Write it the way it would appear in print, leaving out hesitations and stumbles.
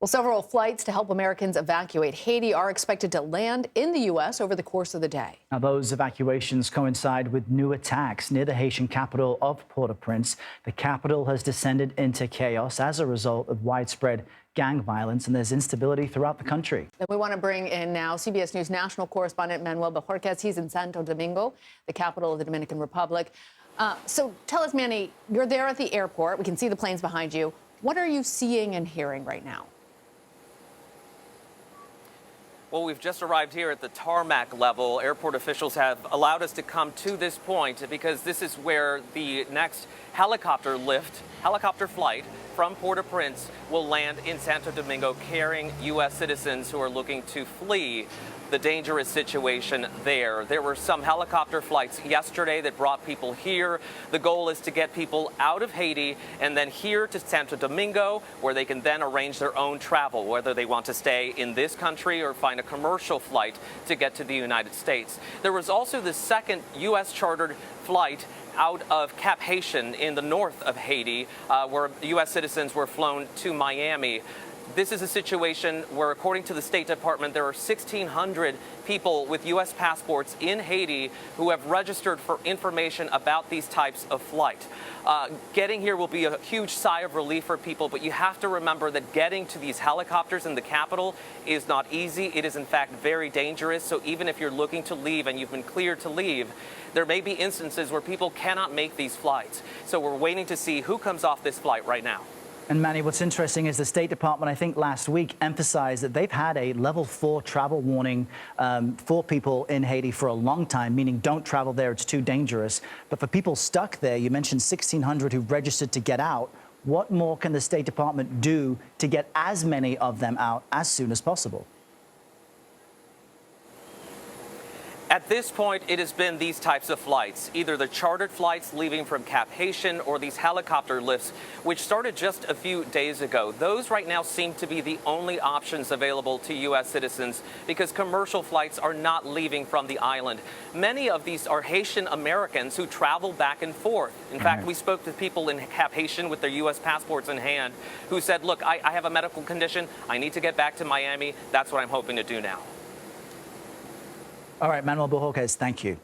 Well, several flights to help Americans evacuate Haiti are expected to land in the U.S. over the course of the day. Now, those evacuations coincide with new attacks near the Haitian capital of Port-au-Prince. The capital has descended into chaos as a result of widespread gang violence, and there's instability throughout the country. And we want to bring in now CBS News national correspondent Manuel Bojorquez. He's in Santo Domingo, the capital of the Dominican Republic. So tell us, Manny, you're there at the airport. We can see the planes behind you. What are you seeing and hearing right now? Well, we've just arrived here at the tarmac level. Airport officials have allowed us to come to this point because this is where the next helicopter flight from Port-au-Prince will land in Santo Domingo, carrying U.S. citizens who are looking to flee the dangerous situation there. There were some helicopter flights yesterday that brought people here. The goal is to get people out of Haiti and then here to Santo Domingo, where they can then arrange their own travel, whether they want to stay in this country or find a commercial flight to get to the United States. There was also the second U.S. chartered flight out of Cap Haitian in the north of Haiti, where U.S. citizens were flown to Miami. This is a situation where, according to the State Department, there are 1,600 people with U.S. passports in Haiti who have registered for information about these types of flight. Getting here will be a huge sigh of relief for people, but you have to remember that getting to these helicopters in the capital is not easy. It is, in fact, very dangerous. So even if you're looking to leave and you've been cleared to leave, there may be instances where people cannot make these flights. So we're waiting to see who comes off this flight right now. And Manny, what's interesting is the State Department, I think last week, emphasized that they've had a level 4 travel warning for people in Haiti for a long time, meaning don't travel there, it's too dangerous. But for people stuck there, you mentioned 1,600 who've registered to get out. What more can the State Department do to get as many of them out as soon as possible? At this point, it has been these types of flights, either the chartered flights leaving from Cap Haitian or these helicopter lifts, which started just a few days ago. Those right now seem to be the only options available to U.S. citizens because commercial flights are not leaving from the island. Many of these are Haitian Americans who travel back and forth. In fact, we spoke to people in Cap Haitian with their U.S. passports in hand who said, look, I have a medical condition. I need to get back to Miami. That's what I'm hoping to do now. All right, Manuel Bojorquez, thank you.